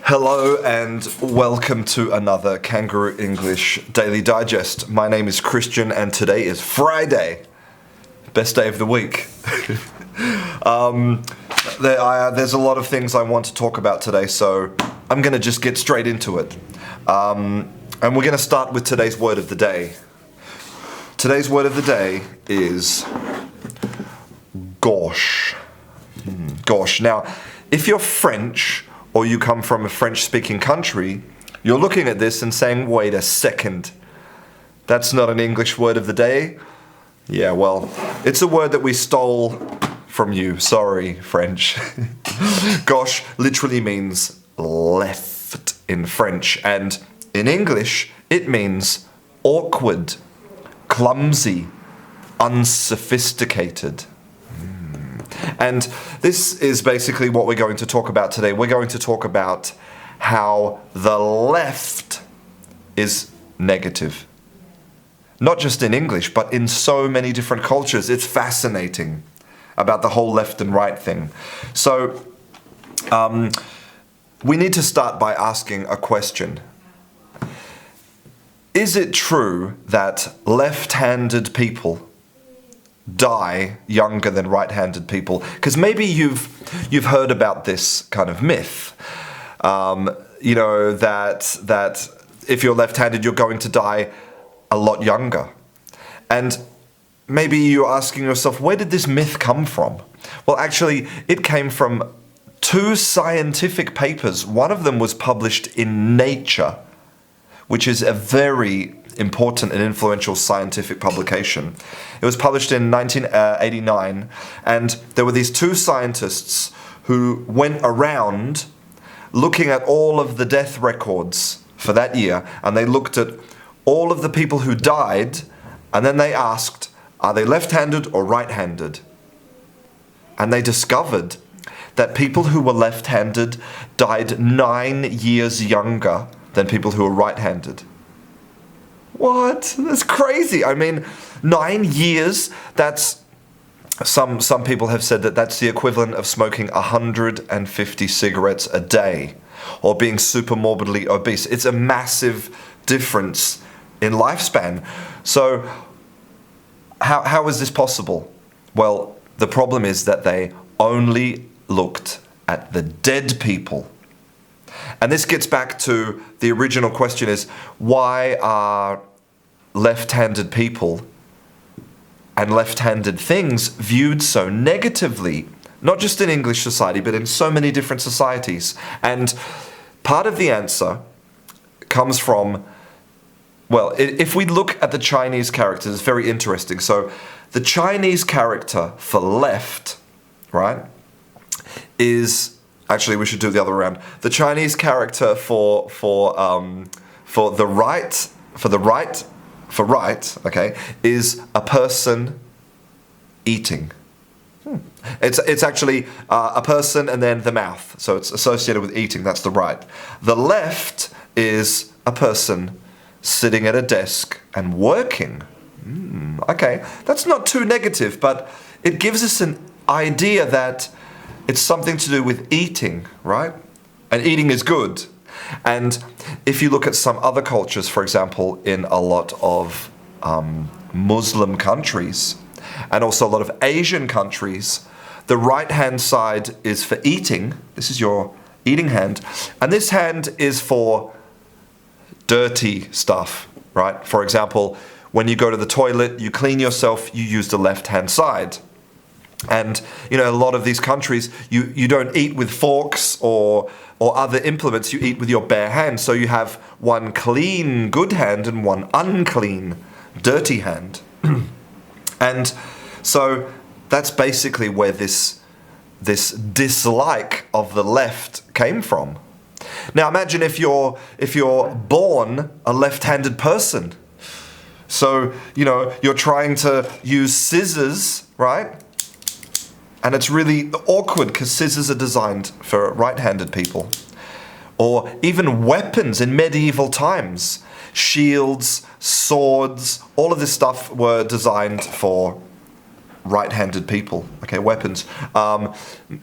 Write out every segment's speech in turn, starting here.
Hello and welcome to another Canguro English Daily Digest. My name is Christian and today is Friday. Best day of the week. There's a lot of things I want to talk about today, so I'm going to just get straight into it. And we're going to start with today's word of the day. Today's word of the day is gauche. Gauche. Now, if you're French or you come from a French-speaking country, you're looking at this and saying, wait a second, that's not an English word of the day? Yeah, well, it's a word that we stole from you. Sorry, French. Gauche literally means left in French, and in English, it means awkward, clumsy, unsophisticated. And this is basically what we're going to talk about today. We're going to talk about how the left is negative. Not just in English, but in so many different cultures. It's fascinating about the whole left and right thing. So, we need to start by asking a question. Is it true that left-handed people die younger than right-handed people? Because maybe you've heard about this kind of myth, that if you're left-handed, you're going to die a lot younger. And maybe you're asking yourself, where did this myth come from? Well, actually, it came from two scientific papers. One of them was published in Nature, which is a very important and influential scientific publication. It was published in 1989, and there were these two scientists who went around looking at all of the death records for that year, and they looked at all of the people who died, and then they asked, are they left-handed or right-handed? And they discovered that people who were left-handed died 9 years younger than people who were right-handed. What? That's crazy. I mean, 9 years, that's... Some people have said that that's the equivalent of smoking 150 cigarettes a day or being super morbidly obese. It's a massive difference in lifespan. So, how is this possible? Well, the problem is that they only looked at the dead people. And this gets back to the original question is, why are left-handed people and left-handed things viewed so negatively? Not just in English society, but in so many different societies. And part of the answer comes from, well, if we look at the Chinese characters, it's very interesting. So the Chinese character for left, right, is... Actually, we should do it the other way around. The Chinese character for right, okay, is a person eating. It's actually a person and then the mouth, so it's associated with eating. That's the right. The left is a person sitting at a desk and working. Okay, that's not too negative, but it gives us an idea that it's something to do with eating, right? And eating is good. And if you look at some other cultures, for example, in a lot of Muslim countries, and also a lot of Asian countries, the right-hand side is for eating. This is your eating hand. And this hand is for dirty stuff, right? For example, when you go to the toilet, you clean yourself, you use the left-hand side. And, a lot of these countries, you don't eat with forks or other implements, you eat with your bare hand. So you have one clean, good hand and one unclean, dirty hand. And so that's basically where this dislike of the left came from. Now imagine if you're born a left-handed person. So, you're trying to use scissors, right? And it's really awkward because scissors are designed for right-handed people. Or even weapons in medieval times. Shields, swords, all of this stuff were designed for right-handed people, okay, weapons.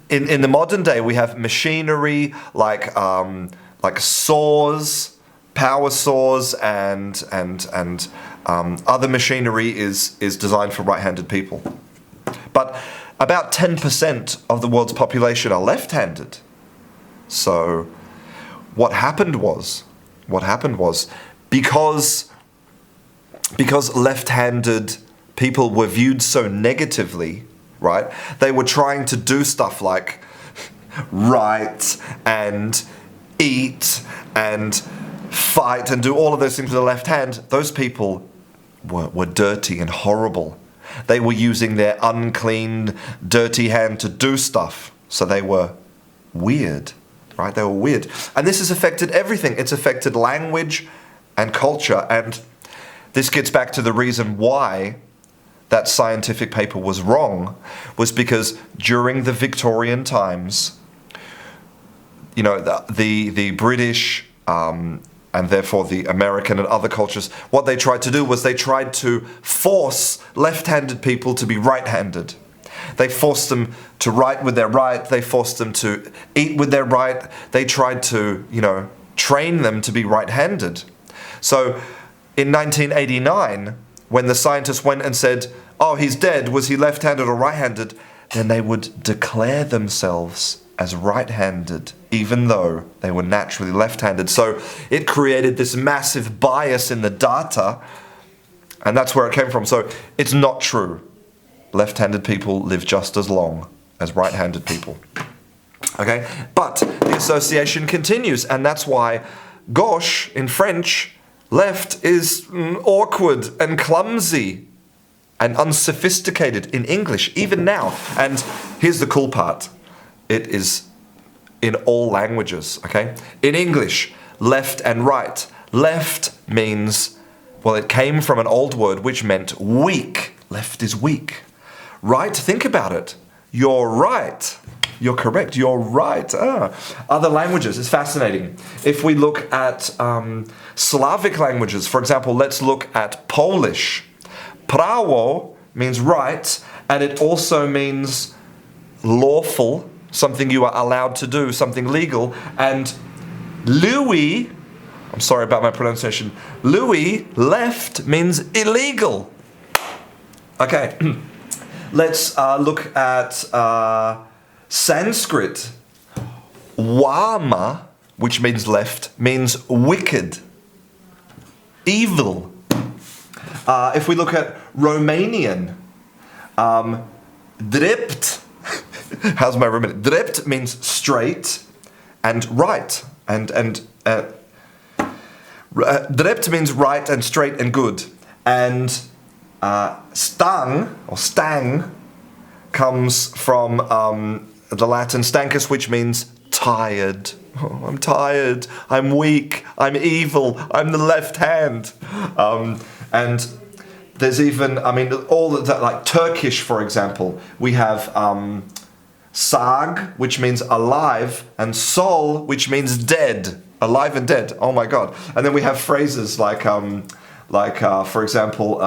In the modern day, we have machinery like like saws, power saws, and other machinery is designed for right-handed people. But about 10% of the world's population are left-handed. So what happened was because left-handed people were viewed so negatively, right? They were trying to do stuff like write and eat and fight and do all of those things with the left hand. Those people were dirty and horrible. They were using their unclean, dirty hand to do stuff. So they were weird, right? They were weird. And this has affected everything. It's affected language and culture. And this gets back to the reason why that scientific paper was wrong, was because during the Victorian times, you know, the British and therefore the American and other cultures, what they tried to do was they tried to force left-handed people to be right-handed. They forced them to write with their right. They forced them to eat with their right. They tried to, you know, train them to be right-handed. So in 1989, when the scientists went and said, oh, he's dead, was he left-handed or right-handed? Then they would declare themselves as right-handed, even though they were naturally left-handed. So it created this massive bias in the data, and that's where it came from. So it's not true. Left-handed people live just as long as right-handed people. Okay? But the association continues, and that's why gauche in French, left, is awkward and clumsy and unsophisticated in English, even now. And here's the cool part. It is in all languages, okay? In English, left and right. Left means, well, it came from an old word which meant weak. Left is weak. Right, think about it. You're right. You're correct. You're right. Other languages, it's fascinating. If we look at Slavic languages, for example, let's look at Polish. Prawo means right, and it also means lawful, something you are allowed to do, something legal. And Louis, I'm sorry about my pronunciation, Louis, left, means illegal. Okay, let's look at Sanskrit. Wama, which means left, means wicked, evil. If we look at Romanian, drept, how's my Romanian? Drept means straight and right. And drept means right and straight and good. And stang, or stang, comes from the Latin stankus, which means tired. Oh, I'm tired, I'm weak, I'm evil, I'm the left hand. And there's even, I mean, all of that, like Turkish, for example, we have sag, which means alive, and sol, which means dead, alive and dead. Oh my God! And then we have phrases like for example,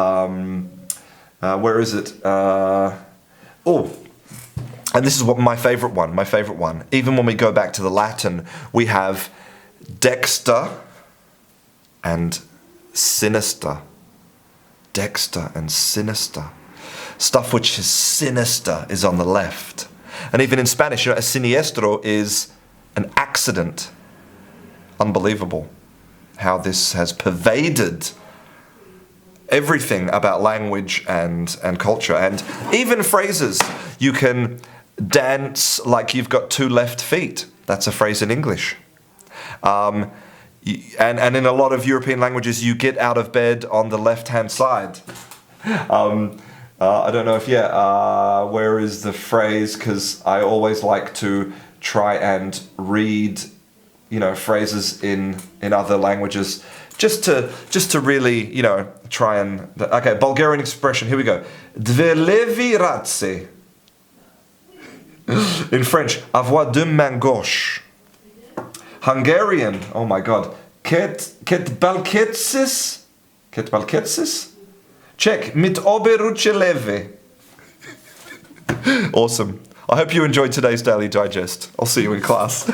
where is it? And this is what my favorite one. Even when we go back to the Latin, we have dexter and sinister. Dexter and sinister. Stuff which is sinister is on the left. And even in Spanish, you know, a siniestro is an accident. Unbelievable how this has pervaded everything about language and culture. And even phrases. You can dance like you've got two left feet. That's a phrase in English. And in a lot of European languages, you get out of bed on the left-hand side. I don't know if, where is the phrase? Because I always like to try and read, you know, phrases in other languages, just to really, you know, try and... Okay, Bulgarian expression, here we go. Dve levi race. In French, avoir deux mains gauches. Hungarian, oh my God, ket balketsis? Ket balketsis? Czech, mit oberuche leve. Awesome. I hope you enjoyed today's Daily Digest. I'll see you in class.